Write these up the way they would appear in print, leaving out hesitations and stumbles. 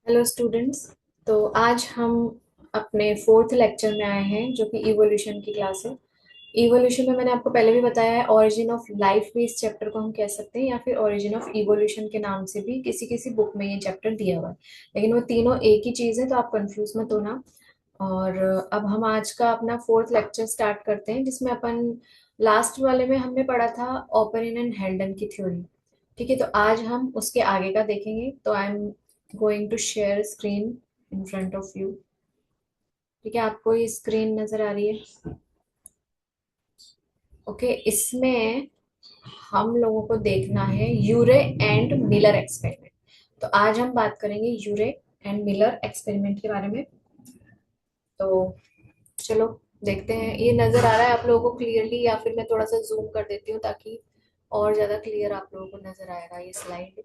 Hello students. तो आज हम अपने फोर्थ लेक्चर में आए हैं जो कि इवोल्यूशन की क्लास है। इवोल्यूशन में मैंने आपको पहले भी बताया है, ओरिजिन ऑफ लाइफ भी इस चैप्टर को हम कह सकते हैं या फिर ओरिजिन ऑफ इवोल्यूशन के नाम से भी किसी किसी बुक में ये चैप्टर दिया हुआ है। लेकिन वो तीनों एक ही चीज़ है, तो आप कंफ्यूज मत होना। और अब हम आज का अपना फोर्थ लेक्चर स्टार्ट करते हैं, जिसमें अपन लास्ट वाले में हमने पढ़ा था ओपेरिन एंड हेल्डन की थ्योरी। ठीक है, तो आज हम उसके आगे का देखेंगे। तो I am going to share screen in front of you. ठीक है, आपको ये स्क्रीन नजर आ रही है? ओके, इसमें हम लोगों को देखना है यूरे एंड मिलर एक्सपेरिमेंट। तो आज हम बात करेंगे यूरे एंड मिलर एक्सपेरिमेंट के बारे में। तो चलो देखते हैं, ये नजर आ रहा है आप लोगों को क्लियरली, या फिर मैं थोड़ा सा जूम कर देती हूँ ताकि और ज्यादा क्लियर आप लोगों को नजर आएगा ये स्लाइड।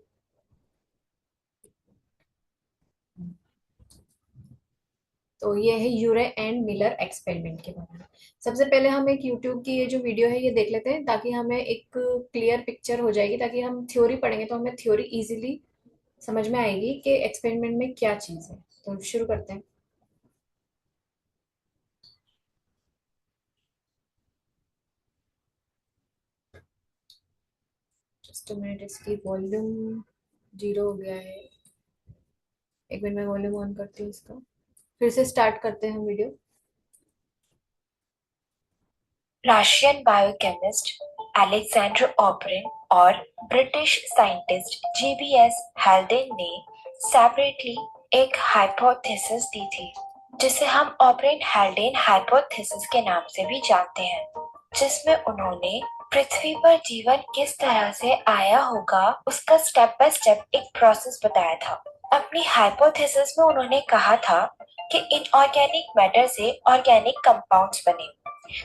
तो ये है यूरे एंड मिलर एक्सपेरिमेंट के बारे में। सबसे पहले हम एक यूट्यूब की ये जो वीडियो है ये देख लेते हैं, ताकि हमें एक क्लियर पिक्चर हो जाएगी, ताकि हम थ्योरी पढ़ेंगे तो हमें थ्योरी इजीली समझ में आएगी कि एक्सपेरिमेंट में क्या चीज़ है। तो शुरू करते हैं। जस्ट मिनट, इसकी वॉल्यूम जीरो हो गया है। एक मिनट में वॉल्यूम ऑन करती हूँ इसका। फिर से स्टार्ट करते हैं हम video. Russian biochemist Alexander Oparin और ब्रिटिश साइंटिस्ट जीबीएस हेल्डेन ने सेपरेटली एक हाइपोथेसिस दी थी, जिसे हम ओपरिन हेल्डेन हाइपोथेसिस के नाम से भी जानते हैं, जिसमें उन्होंने पृथ्वी पर जीवन किस तरह से आया होगा उसका स्टेप बाय स्टेप एक प्रोसेस बताया था। अपनी हाइपोथेसिस में उन्होंने कहा था कि इनऑर्गेनिक मैटर से ऑर्गेनिक कंपाउंड्स बने,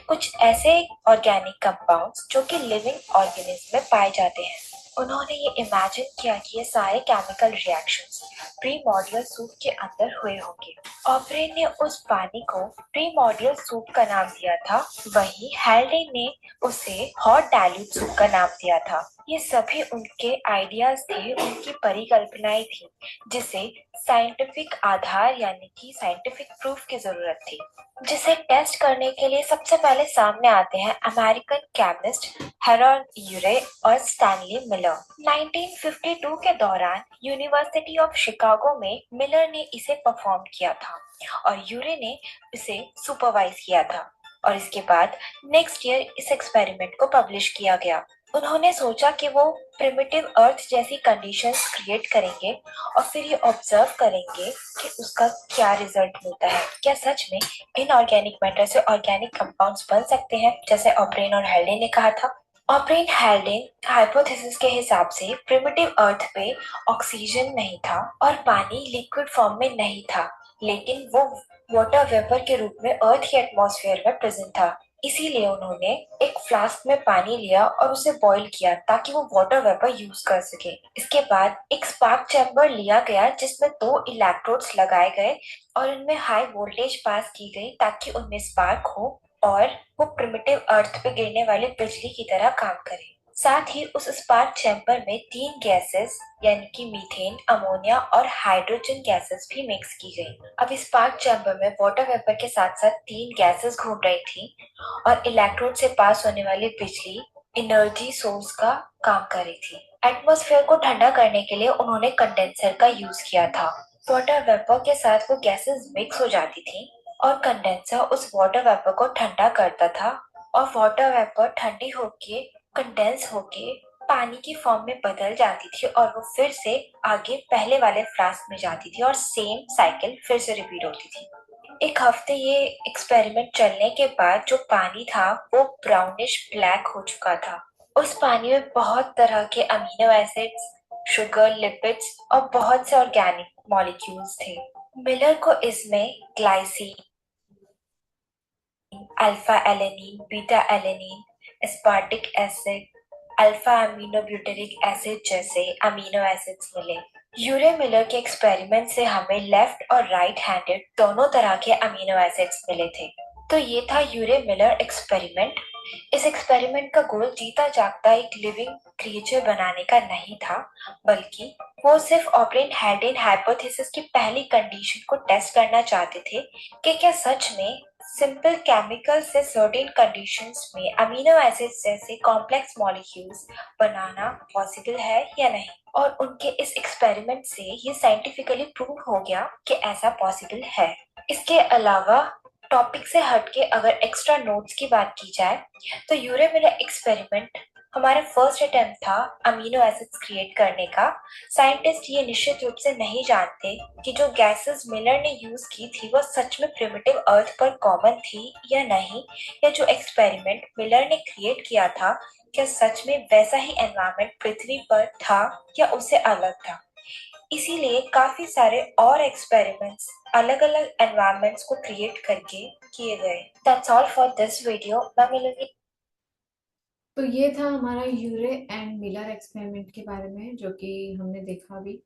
कुछ ऐसे ऑर्गेनिक कंपाउंड्स जो कि लिविंग ऑर्गेनिज्म में पाए जाते हैं। उन्होंने ये इमेजिन किया कि ये सारे केमिकल रिएक्शंस प्रीमोर्डियल सूप के अंदर हुए होंगे। ऑपरेन ने उस पानी को प्रीमोर्डियल सूप का नाम दिया था, वहीं हेल्डे ने उसे हॉट डाइल्यूट सूप का नाम दिया था। ये सभी उनके आइडियाज थे, उनकी परिकल्पनाएं थी, जिसे साइंटिफिक आधार यानी कि साइंटिफिक प्रूफ की जरूरत थी, जिसे टेस्ट करने के लिए सबसे पहले सामने आते हैं अमेरिकन केमिस्ट हेरोल्ड यूरे और स्टैनली मिलर। 1952 के दौरान यूनिवर्सिटी ऑफ शिकागो में मिलर ने इसे परफॉर्म किया था और यूरे ने इसे सुपरवाइज किया था, और इसके बाद नेक्स्ट ईयर इस एक्सपेरिमेंट को पब्लिश किया गया। उन्होंने सोचा कि वो प्रिमिटिव अर्थ जैसी कंडीशंस क्रिएट करेंगे और फिर ये ऑब्जर्व करेंगे कि उसका क्या रिजल्ट मिलता है। क्या सच में इनऑर्गेनिक मैटर से ऑर्गेनिक कंपाउंड्स बन सकते हैं, जैसे ऑब्रेन और हेल्डे ने कहा था। ऑब्रेन हेल्डे हाइपोथेसिस के हिसाब से प्रिमिटिव अर्थ पे ऑक्सीजन नहीं था और पानी लिक्विड फॉर्म में नहीं था, लेकिन वो वाटर वेपर के रूप में अर्थ के एटमॉस्फेयर में प्रेजेंट था। इसीलिए उन्होंने एक फ्लास्क में पानी लिया और उसे बॉईल किया ताकि वो वाटर वेपर यूज कर सके। इसके बाद एक स्पार्क चैम्बर लिया गया जिसमें दो इलेक्ट्रोड्स लगाए गए और उनमें हाई वोल्टेज पास की गई ताकि उनमें स्पार्क हो और वो प्रिमिटिव अर्थ पे गिरने वाली बिजली की तरह काम करे। साथ ही उस स्पार्क चैम्बर में तीन गैसेस यानी कि मीथेन, अमोनिया और हाइड्रोजन गैसेस भी मिक्स की गई। अब इस स्पार्क चैम्बर में वाटर वेपर के साथ साथ तीन गैसेस घूम रही थी और इलेक्ट्रोड से पास होने वाली बिजली एनर्जी सोर्स का काम कर रही थी। एटमॉस्फेयर को ठंडा करने के लिए उन्होंने कंडेंसर का यूज किया था। वाटर वेपर के साथ वो गैसेस मिक्स हो जाती थी और कंडेंसर उस वाटर वेपर को ठंडा करता था, और वाटर वेपर ठंडी होके कंडेंस होके पानी की फॉर्म में बदल जाती थी और वो फिर से आगे पहले वाले फ्लास्क में जाती थी और सेम साइकिल फिर से रिपीट होती थी। एक हफ्ते ये एक्सपेरिमेंट चलने के बाद जो पानी था वो ब्राउनिश ब्लैक हो चुका था। उस पानी में बहुत तरह के अमीनो एसिड्स, शुगर, लिपिड्स और बहुत से ऑर्गेनिक मॉलिक्यूल्स थे। मिलर को इसमें glycine, alpha alanine, beta alanine, aspartic acid, alpha amino butyric acid जैसे अमीनो एसिड्स मिले। यूरे मिलर के एक्सपेरिमेंट से हमें लेफ्ट और राइट हैंडेड दोनों तरह के अमीनो एसिड्स मिले थे। तो ये था यूरे मिलर एक्सपेरिमेंट इस एक्सपेरिमेंट का गोल जीता जागता एक लिविंग क्रिएचर बनाने का नहीं था, बल्कि वो सिर्फ ऑपरेंट हैल्डेन हाइपोथेसिस की पहली कंडीशन को टेस्ट करना चाहते थे कि क्या सच में सिंपल केमिकल से सर्टेन कंडीशंस में अमीनो एसिड्स जैसे कॉम्प्लेक्स मॉलिक्यूल्स बनाना पॉसिबल है या नहीं। और उनके इस एक्सपेरिमेंट से ये साइंटिफिकली प्रूव हो गया कि ऐसा पॉसिबल है। इसके अलावा टॉपिक से हटके अगर एक्स्ट्रा नोट्स की बात की जाए तो यूरे मिलर एक्सपेरिमेंट हमारा फर्स्ट अटेम्प्ट था अमीनो एसिड्स क्रिएट करने का। साइंटिस्ट ये निश्चित रूप से नहीं जानते कि जो गैसेस मिलर ने यूज की थी वो सच में प्रिमिटिव अर्थ पर कॉमन थी या नहीं, या जो एक्सपेरिमेंट मिलर ने क्रिएट किया था क्या सच में वैसा ही एनवायरनमेंट पृथ्वी पर था या उससे अलग था। इसीलिए काफी सारे और एक्सपेरिमेंट्स अलग अलग एनवायरनमेंट्स को क्रिएट करके किए गए। That's all for this video. मैं मिलूंगी। तो ये था हमारा यूरे एंड मिलर एक्सपेरिमेंट के बारे में जो कि हमने देखा अभी।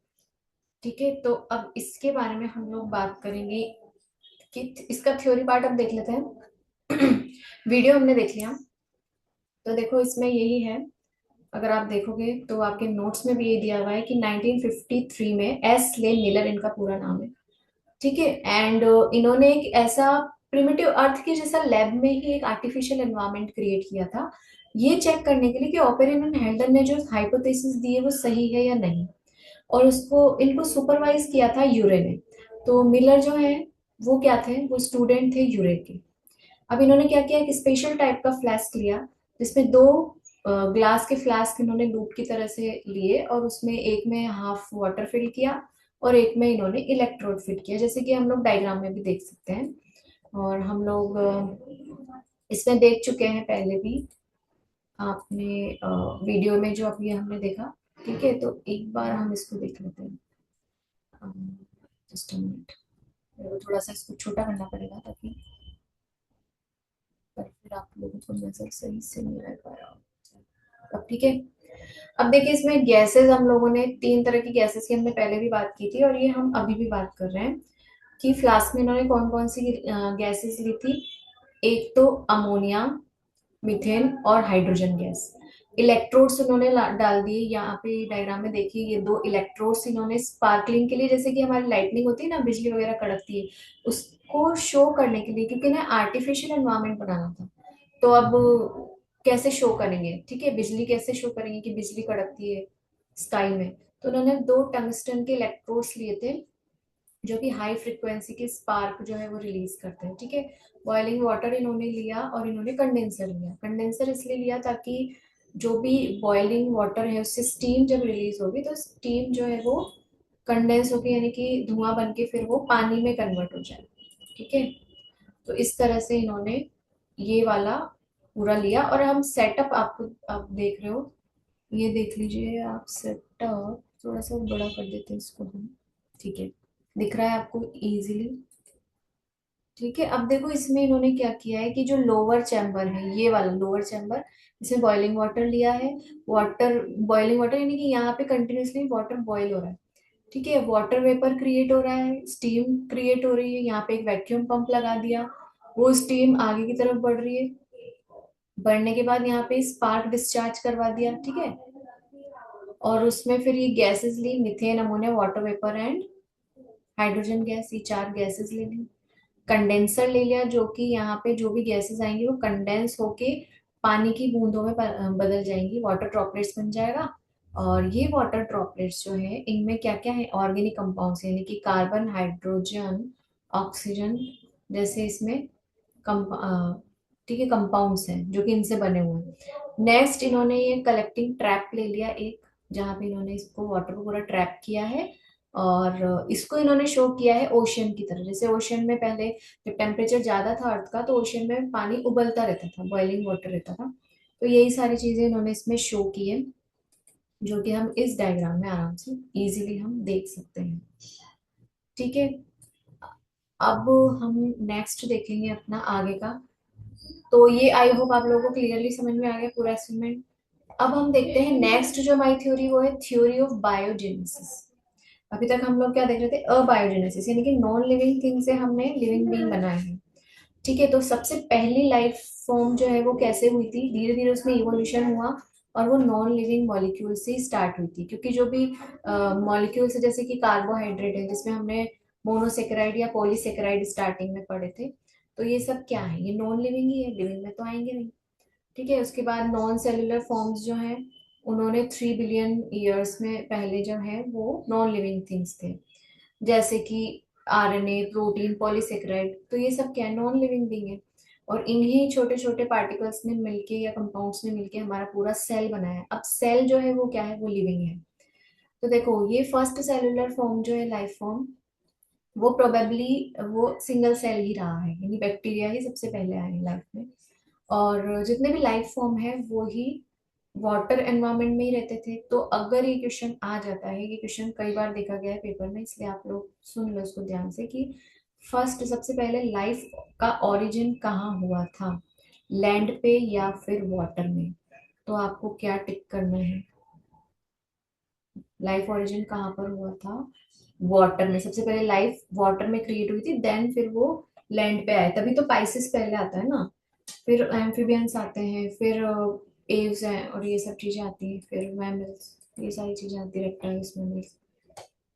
ठीक है, तो अब इसके बारे में हम लोग बात करेंगे कि इसका थ्योरी पार्ट अब देख लेते हैं। वीडियो हमने देख लिया, तो देखो इसमें यही है। अगर आप देखोगे तो आपके नोट्स में भी ये दिया हुआ है कि 1953 में एस ले मिलर इनका पूरा नाम है। ठीक है, एंड इन्होंने एक ऐसा प्रिमिटिव अर्थ के जैसा लैब में ही एक आर्टिफिशियल एनवायरनमेंट क्रिएट किया था, ये चेक करने के लिए कि ओपेरिन एंड हेल्डन ने जो हाइपोथेसिस दी है वो सही है या नहीं। और उसको इनको सुपरवाइज किया था यूरे ने। तो मिलर जो है वो क्या थे, वो स्टूडेंट थे यूरे के। अब इन्होंने क्या किया, एक स्पेशल टाइप का फ्लास्क लिया जिसमें दो ग्लास के फ्लास्क इन्होंने लूप की तरह से लिए, और उसमें एक में हाफ वाटर फिल किया और एक में इन्होंने इलेक्ट्रोड फिट किया, जैसे कि हम लोग डायग्राम में भी देख सकते हैं। और हम लोग इसमें देख चुके हैं पहले भी, आपने वीडियो में जो अभी हमने देखा। ठीक है, तो एक बार हम इसको देख लेते हैं। जस्ट अ मिनट, मेरे को थोड़ा सा इसको छोटा करना पड़ेगा ताकि, पर फिर आप लोगों को नजर सही से नहीं आ पा रहा। अब ठीक है। अब देखिए इसमें गैसेस, हम लोगों ने तीन तरह की गैसेस की हमने पहले भी बात की थी और ये हम अभी भी बात कर रहे हैं कि फ्लास्क में इन्होंने कौन कौन सी गैसेस ली थी। एक तो अमोनिया, मीथेन और हाइड्रोजन गैस। इलेक्ट्रोड्स उन्होंने डाल दिए यहाँ पे डायग्राम में, देखिए ये दो इलेक्ट्रोड्स इन्होंने स्पार्कलिंग के लिए, जैसे कि हमारी लाइटनिंग होती है ना, बिजली वगैरह कड़कती है, उसको शो करने के लिए, क्योंकि ना आर्टिफिशियल एनवायरनमेंट बनाना था। तो अब कैसे शो करेंगे, ठीक है, बिजली कैसे शो करेंगे कि बिजली कड़कती है स्काई में। तो उन्होंने दो टंगस्टन के इलेक्ट्रोड्स लिए थे जो कि हाई फ्रिक्वेंसी के स्पार्क जो है वो रिलीज करते हैं। ठीक है, बॉइलिंग वाटर इन्होंने लिया और इन्होंने कंडेंसर लिया। कंडेंसर इसलिए लिया ताकि जो भी बॉइलिंग वाटर है उससे स्टीम जब रिलीज होगी तो स्टीम जो है वो कंडेंस होगी, यानी कि धुआं बन के फिर वो पानी में कन्वर्ट हो जाए। ठीक है, तो इस तरह से इन्होंने ये वाला पूरा लिया। और हम सेटअप, आपको आप देख रहे हो, ये देख लीजिए आप सेटअप, थोड़ा सा बड़ा कर देते हैं इसको हम। ठीक है, दिख रहा है आपको इजीली। ठीक है, अब देखो इसमें इन्होंने क्या किया है कि जो लोअर चैम्बर है, ये वाला लोअर चैम्बर, इसमें बॉइलिंग वाटर लिया है। वाटर, बॉइलिंग वाटर यानी कि यहाँ पे कंटिन्यूसली वाटर बॉईल हो रहा है। ठीक है, वाटर वेपर क्रिएट हो रहा है, स्टीम क्रिएट हो रही है, यहाँ पे एक वैक्यूम पंप लगा दिया, वो स्टीम आगे की तरफ बढ़ रही है। बढ़ने के बाद यहाँ पे स्पार्क डिस्चार्ज करवा दिया। ठीक है, और उसमें फिर ये गैसेस ली, methane, ammonia, water vapour and hydrogen gas, ये चार गैसेस ले ली। कंडेंसर ले लिया, जो कि यहाँ पे जो भी गैसेस आएंगी वो कंडेंस होके पानी की बूंदों में बदल जाएंगी, वाटर ड्रॉपलेट्स बन जाएगा। और ये वाटर ड्रॉपलेट्स जो है इनमें क्या क्या है, ऑर्गेनिक कंपाउंड्स यानी कि कार्बन, हाइड्रोजन, ऑक्सीजन जैसे इसमें ठीक है कंपाउंड्स हैं जो कि इनसे बने हुए हैं। नेक्स्ट इन्होंने ये कलेक्टिंग ट्रैप ले लिया एक, जहाँ पे इन्होंने इसको वाटर को पूरा ट्रैप किया है। और इसको इन्होंने शो किया है ओशियन की तरह, जैसे ओशियन में पहले जब टेम्परेचर ज्यादा था अर्थ का तो ओशियन में पानी उबलता रहता था, बॉइलिंग वाटर रहता था। तो यही सारी चीजें इन्होंने इसमें शो की है, जो कि हम इस डायग्राम में आराम से इजीली हम देख सकते हैं। ठीक है, अब हम नेक्स्ट देखेंगे अपना आगे का। तो ये आई होप आप लोगों को क्लियरली समझ में आ गया पूरा एक्सपेरिमेंट। अब हम देखते हैं नेक्स्ट जो हमारी थ्योरी वो है थ्योरी ऑफ बायोजेनेसिस। अभी तक हम लोग क्या देख रहे थे, अबायोजेनेसिस यानी कि नॉन लिविंग थिंग से हमने लिविंग बीइंग बनाए हैं। ठीक है, तो सबसे पहली लाइफ फॉर्म जो है वो कैसे हुई थी, धीरे धीरे उसमें इवोल्यूशन हुआ और वो नॉन लिविंग मॉलिक्यूल से ही स्टार्ट हुई थी। क्योंकि जो भी मॉलिक्यूल्स है, जैसे कि कार्बोहाइड्रेट है जिसमें हमने मोनोसेकेराइड या पॉलीसेकेराइड स्टार्टिंग में पढ़े थे, तो ये सब क्या है, ये नॉन लिविंग ही है, लिविंग में तो आएंगे नहीं। ठीक है, उसके बाद नॉन सेलुलर फॉर्म्स जो हैं, उन्होंने 3 बिलियन ईयर्स में पहले जो है वो नॉन लिविंग थिंग्स थे, जैसे कि आरएनए, प्रोटीन, पॉलीसेकेराइड, तो ये सब क्या है, नॉन लिविंग बीइंग है। और इन्हीं छोटे छोटे पार्टिकल्स ने मिलके या कंपाउंड्स ने मिलके हमारा पूरा सेल बनाया है। अब सेल जो है वो क्या है, वो लिविंग है। तो देखो, ये फर्स्ट सेलुलर फॉर्म जो है, लाइफ फॉर्म, वो प्रोबेबली वो सिंगल सेल ही रहा है, यानी बैक्टीरिया ही सबसे पहले आए हैं लाइफ में। और जितने भी लाइफ फॉर्म है वो ही वाटर एनवायरनमेंट में ही रहते थे। तो अगर ये क्वेश्चन आ जाता है, ये क्वेश्चन कई बार देखा गया है पेपर में, इसलिए आप लोग सुन लो इसको ध्यान से, कि फर्स्ट सबसे पहले लाइफ का ओरिजिन कहाँ हुआ था, लैंड पे या फिर वाटर में। तो आपको क्या टिक करना है, लाइफ ओरिजिन कहाँ पर हुआ था, वाटर में। सबसे पहले लाइफ वाटर में क्रिएट हुई थी, देन फिर वो लैंड पे आए, तभी तो पाइसेस पहले आता है ना, फिर एम्फीबियंस आते हैं, फिर एव्स हैं और ये सब चीजें आती हैं, फिर मैमल्स, ये सारी चीजें आती है, रेप्टाइल्स, मैमल्स।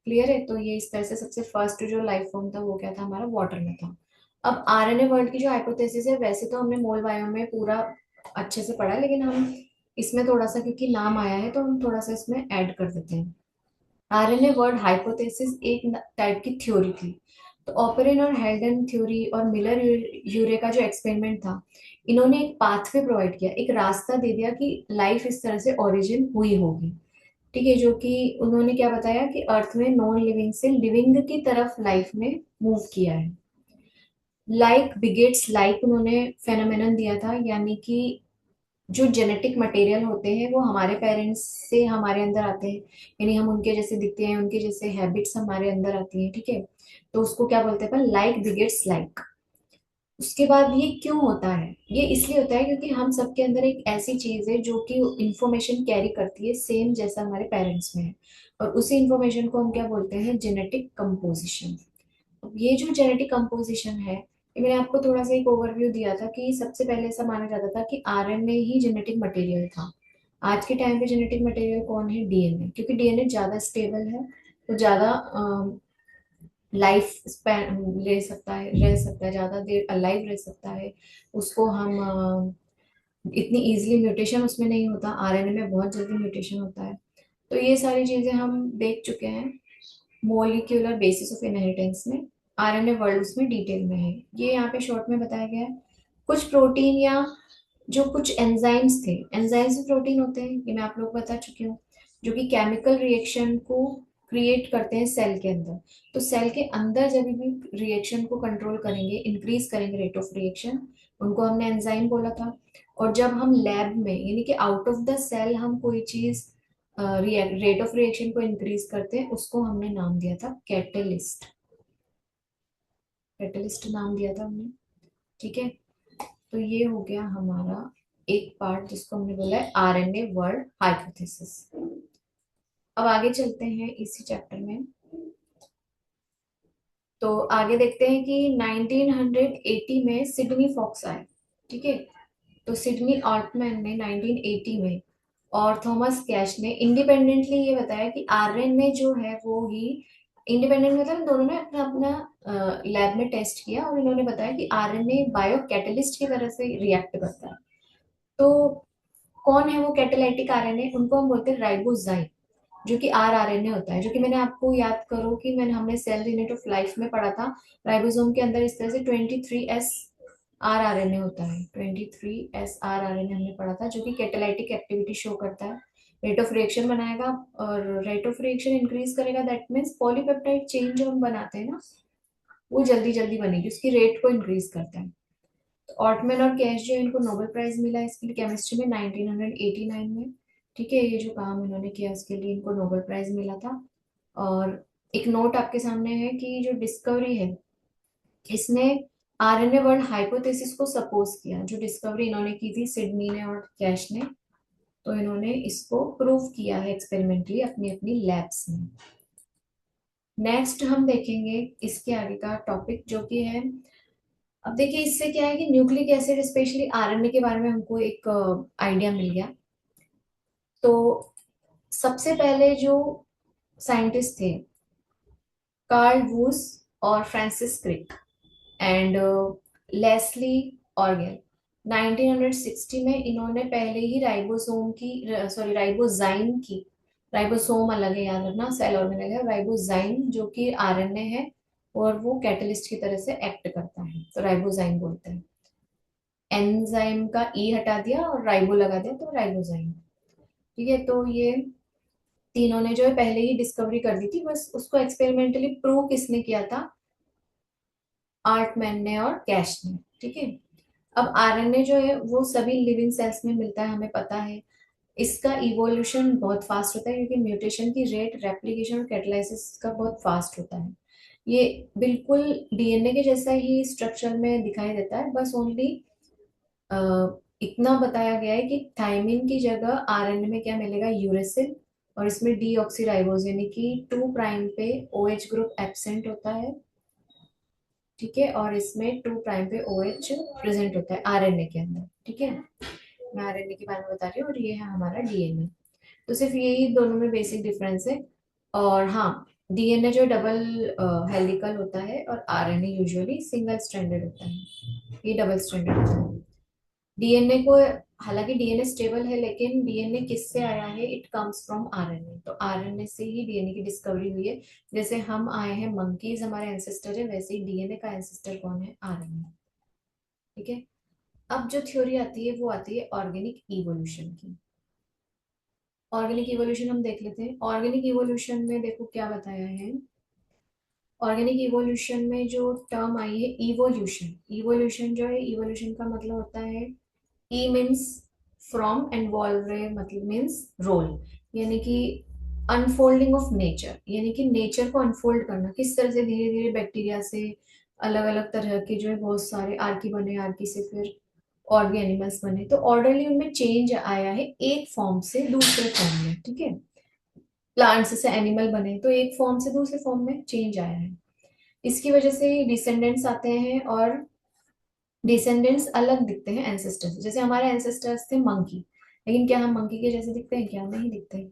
क्लियर है, तो ये इस तरह से सबसे फर्स्ट जो लाइफ फॉर्म था वो क्या था, हमारा वाटर में था। अब आरएनए वर्ल्ड की जो हाइपोथेसिस है, वैसे तो हमने मोल बायो में पूरा अच्छे से पढ़ा है, लेकिन हम इसमें थोड़ा सा, क्योंकि नाम आया है तो हम थोड़ा सा इसमें ऐड कर देते हैं। आरएनए वर्ड हाइपोथेसिस एक टाइप की थ्योरी थी। तो ऑपरेन और हेल्डन थ्योरी और मिलर यूरे का जो एक्सपेरिमेंट था, इन्होंने एक पाथवे प्रोवाइड किया, एक रास्ता दे दिया कि लाइफ इस तरह से ओरिजिन हुई होगी। ठीक है, जो कि उन्होंने क्या बताया कि अर्थ में नॉन लिविंग से लिविंग की तरफ लाइफ में मूव किया है। लाइक बिगेट्स लाइक उन्होंने फेनोमेनन दिया था, यानी कि जो जेनेटिक मटेरियल होते हैं वो हमारे पेरेंट्स से हमारे अंदर आते हैं, यानी हम उनके जैसे दिखते हैं, उनके जैसे हैबिट्स हमारे अंदर आती हैं। ठीक है, तो उसको क्या बोलते हैं, पर लाइक बिगेट्स लाइक। उसके बाद ये क्यों होता है, ये इसलिए होता है क्योंकि हम सबके अंदर एक ऐसी चीज है जो कि इंफॉर्मेशन कैरी करती है सेम जैसा हमारे पेरेंट्स में है, और उसी इंफॉर्मेशन को हम क्या बोलते हैं, जेनेटिक कंपोजिशन। ये जो जेनेटिक कंपोजिशन है, ये मैंने आपको थोड़ा सा एक ओवरव्यू दिया था कि सबसे पहले ऐसा माना जाता था कि आरएनए ही जेनेटिक मटेरियल था। आज के टाइम पे जेनेटिक मटेरियल कौन है, डीएनए, क्योंकि डीएनए ज्यादा स्टेबल है, तो ज्यादा लाइफ स्पैन ले सकता है, रह सकता है, ज्यादा देर अलाइव रह सकता है। उसको हम इतनी इजीली म्यूटेशन उसमें नहीं होता, आरएनए में बहुत जल्दी म्यूटेशन होता है। तो ये सारी चीजें हम देख चुके हैं मोलिक्यूलर बेसिस ऑफ इनहेरिटेंस में। आरएनए वर्ल्ड उसमें डिटेल में है, ये यहाँ पे शॉर्ट में बताया गया है। कुछ प्रोटीन या जो कुछ एंजाइम्स थे, एंजाइम्स भी प्रोटीन होते हैं, ये मैं आप लोग को बता चुकी हूँ, जो कि केमिकल रिएक्शन को क्रिएट करते हैं सेल के अंदर। तो सेल के अंदर जब भी रिएक्शन को कंट्रोल करेंगे, इंक्रीज करेंगे रेट ऑफ रिएक्शन, उनको हमने एंजाइम बोला था। और जब हम लैब में, यानी कि आउट ऑफ द सेल, हम कोई चीज रेट ऑफ रिएक्शन को इंक्रीज करते हैं, उसको हमने नाम दिया था कैटलिस्ट। कैटलिस्ट नाम दिया था हमने। ठीक है, तो ये हो गया हमारा एक पार्ट जिसको हमने बोला है आरएनए वर्ल्ड हाइपोथेसिस। अब आगे चलते हैं इसी चैप्टर में। तो आगे देखते हैं कि 1980 में सिडनी फॉक्स आए। ठीक है, तो सिडनी ऑल्टमैन ने 1980 में और थॉमस कैश ने इंडिपेंडेंटली ये बताया कि आरएनए जो है वो ही, इंडिपेंडेंट मतलब दोनों ने अपना अपना लैब में टेस्ट किया, और इन्होंने बताया कि आरएनए बायो कैटलिस्ट की तरह से रिएक्ट करता है। तो कौन है वो कैटेलाइटिक आरएनए, उनको हम बोलते हैं राइबोजाइम, जो कि आरआरएनए होता है, जो कि मैंने आपको याद करो कि मैंने हमने सेल यूनिट ऑफ लाइफ में पढ़ा था। राइबोसोम के अंदर इस तरह से 23S आरआरएनए होता है, 23S आरआरएनए हमने पढ़ा था, जो कि कैटेलाइटिक एक्टिविटी शो करता है, रेट ऑफ रिएक्शन बनाएगा, और रेट ऑफ रिएक्शन इंक्रीज करेगा, दैट मीन्स पॉलीपेप्टाइड चेन जो हम बनाते हैं ना, वो जल्दी जल्दी बनेगी, उसकी रेट को इंक्रीज करता है। ऑटमैन और कैश जो है, इनको नोबेल प्राइज मिला इसके लिए केमिस्ट्री में 1989 में। ठीक है, ये जो काम इन्होंने किया इसके लिए इनको नोबेल प्राइज मिला था। और एक नोट आपके सामने है कि जो डिस्कवरी है, इसने आरएनए वर्ल्ड हाइपोथेसिस को सपोज किया। जो डिस्कवरी इन्होंने की थी सिडनी ने और कैश ने, तो इन्होंने इसको प्रूव किया है एक्सपेरिमेंटली अपनी अपनी लैब्स में। नेक्स्ट हम देखेंगे इसके आगे का टॉपिक, जो कि है अब देखिए इससे क्या है कि न्यूक्लिक एसिड स्पेशली आरएनए के बारे में हमको एक आइडिया मिल गया। तो सबसे पहले जो साइंटिस्ट थे, कार्ल वूस और Francis Crick and Leslie Orgel, 1960 में इन्होंने पहले ही राइबोसोम की, सॉरी राइबोजाइम की, राइबोसोम अलग है याद रखना, सेल ऑर्गेनेल है, राइबोजाइम जो कि आरएनए है और वो कैटलिस्ट की तरह से एक्ट करता है, तो राइबोजाइम बोलते हैं। एंजाइम का ई हटा दिया और राइबो लगा दिया तो राइबोजाइम। ठीक है, तो ये तीनों ने जो है पहले ही डिस्कवरी कर दी थी, बस उसको एक्सपेरिमेंटली प्रूव किसने किया था, आर्टमैन ने और कैश ने। ठीक है, अब आरएनए जो है वो सभी लिविंग सेल्स में मिलता है, हमें पता है। इसका इवोल्यूशन बहुत फास्ट होता है क्योंकि म्यूटेशन की रेट रेप्लिकेशन और कैटालाइसिस का बहुत फास्ट होता है। ये बिल्कुल डीएनए के जैसा ही स्ट्रक्चर में दिखाई देता है, बस ओनली इतना बताया गया है कि थायमिन की जगह आरएनए में क्या मिलेगा, यूरेसिल, और इसमें डीऑक्सीराइबोज यानी कि 2' पे ओएच ग्रुप एब्सेंट होता है। ठीक है, और इसमें 2' पे ओएच प्रेजेंट होता है आरएनए के अंदर। ठीक है, मैं आरएनए के बारे में बता रही हूँ और ये है हमारा डीएनए। तो सिर्फ यही दोनों में बेसिक डिफरेंस है। और हाँ, डीएनए जो डबल हेलिकल होता है और आरएनए यूजुअली सिंगल स्ट्रैंडेड होता है, ये डबल स्ट्रैंडेड होता है। डीएनए को, हालांकि डीएनए स्टेबल है लेकिन डीएनए किससे आया है, इट कम्स फ्रॉम आरएनए, तो आरएनए से ही डीएनए की डिस्कवरी हुई है। जैसे हम आए हैं मंकीज हमारे एंसेस्टर है, वैसे ही डीएनए का एंसेस्टर कौन है, आरएनए। ठीक है, अब जो थ्योरी आती है वो आती है ऑर्गेनिक इवोल्यूशन की। ऑर्गेनिक इवोल्यूशन हम देख लेते हैं। ऑर्गेनिक इवोल्यूशन में देखो क्या बताया है, ऑर्गेनिक इवोल्यूशन में जो टर्म आई है इवोल्यूशन, इवोल्यूशन जो है, इवोल्यूशन का मतलब होता है, ई मीन्स फ्रॉम एंड वॉल्वे मतलब मीन्स रोल, यानी कि अनफोल्डिंग ऑफ नेचर, यानी कि नेचर को अनफोल्ड करना, किस तरह से धीरे धीरे बैक्टीरिया से अलग अलग तरह के जो है बहुत सारे आर्की बने, आर्की से फिर और भी एनिमल्स बने, तो ऑर्डरली उनमें चेंज आया है एक फॉर्म से दूसरे फॉर्म में। ठीक है, प्लांट्स से एनिमल बने तो एक फॉर्म से दूसरे फॉर्म में चेंज आया है, इसकी वजह से डिसेंडेंट्स आते हैं और डिसेंडेंट्स अलग दिखते हैं एंसेस्टर्स, जैसे हमारे एंसेस्टर्स थे मंकी, लेकिन क्या हम मंकी के जैसे दिखते हैं, क्या नहीं दिखते।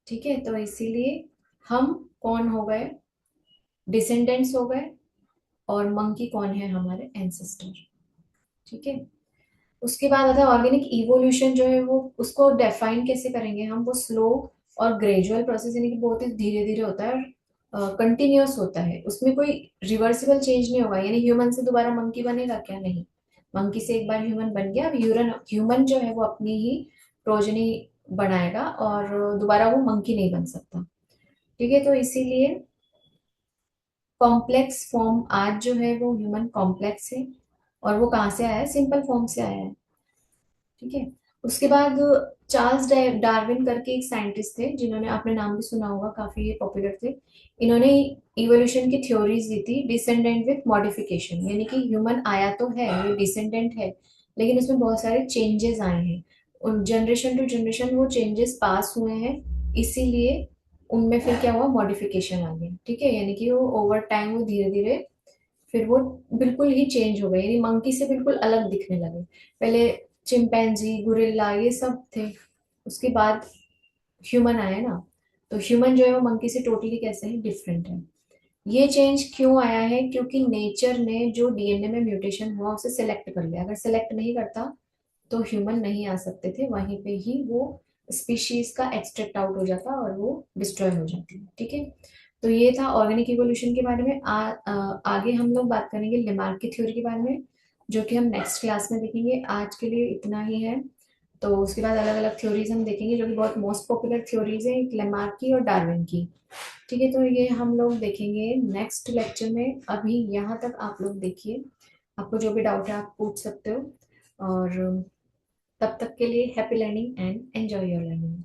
ठीक है, तो इसीलिए हम कौन हो गए, डिसेंडेंट्स हो गए, और मंकी कौन है, हमारे एंसेस्टर। ठीक है, उसके बाद आता है ऑर्गेनिक इवोल्यूशन जो है, वो उसको डिफाइन कैसे करेंगे हम, वो स्लो और ग्रेजुअल प्रोसेस, यानी कि बहुत ही धीरे धीरे होता है और कंटिन्यूअस होता है, उसमें कोई रिवर्सिबल चेंज नहीं होगा, यानी ह्यूमन से दोबारा मंकी बनेगा क्या, नहीं। मंकी से एक बार ह्यूमन बन गया, अब ह्यूमन ह्यूमन जो है वो अपनी ही प्रोजनी बनाएगा और दोबारा वो मंकी नहीं बन सकता। ठीक है, तो इसीलिए कॉम्प्लेक्स फॉर्म आज जो है वो ह्यूमन कॉम्प्लेक्स है, और वो कहाँ से आया है, सिंपल फॉर्म से आया है। ठीक है, उसके बाद चार्ल्स डार्विन करके एक साइंटिस्ट थे, जिन्होंने, आपने नाम भी सुना होगा, काफी ये पॉपुलर थे। इन्होंने इवोल्यूशन की थ्योरीज दी थी, डिसेंडेंट विथ मॉडिफिकेशन, यानी कि ह्यूमन आया तो है, ये डिसेंडेंट है, लेकिन उसमें बहुत सारे चेंजेस आए हैं, उन जनरेशन टू जनरेशन वो चेंजेस पास हुए हैं, इसीलिए उनमें फिर क्या हुआ, मॉडिफिकेशन आ गया। ठीक है, यानी कि वो ओवर टाइम वो धीरे धीरे फिर वो बिल्कुल ही चेंज हो गए, यानी मंकी से बिल्कुल अलग दिखने लगे। पहले चिंपैंजी, गुरिल्ला ये सब थे, उसके बाद ह्यूमन आए ना, तो ह्यूमन जो है वो मंकी से टोटली कैसे है, डिफरेंट है। ये चेंज क्यों आया है, क्योंकि नेचर ने जो डीएनए में म्यूटेशन हुआ उसे सिलेक्ट कर लिया, अगर सिलेक्ट नहीं करता तो ह्यूमन नहीं आ सकते थे, वहीं पे ही वो स्पीशीज का एक्सट्रैक्ट आउट हो जाता और वो डिस्ट्रॉय हो जाती। ठीक है, तो ये था ऑर्गेनिक इवोल्यूशन के बारे में। आगे हम लोग बात करेंगे लेमार्क की थ्योरी के बारे में, जो कि हम नेक्स्ट क्लास में देखेंगे। आज के लिए इतना ही है, तो उसके बाद अलग अलग थ्योरीज हम देखेंगे, जो कि बहुत मोस्ट पॉपुलर थ्योरीज है, एक लेमार्क की और डार्विन की। ठीक है, तो ये हम लोग देखेंगे नेक्स्ट लेक्चर में। अभी यहाँ तक आप लोग देखिए, आपको जो भी डाउट है आप पूछ सकते हो, और तब तक के लिए happy learning and enjoy your learning.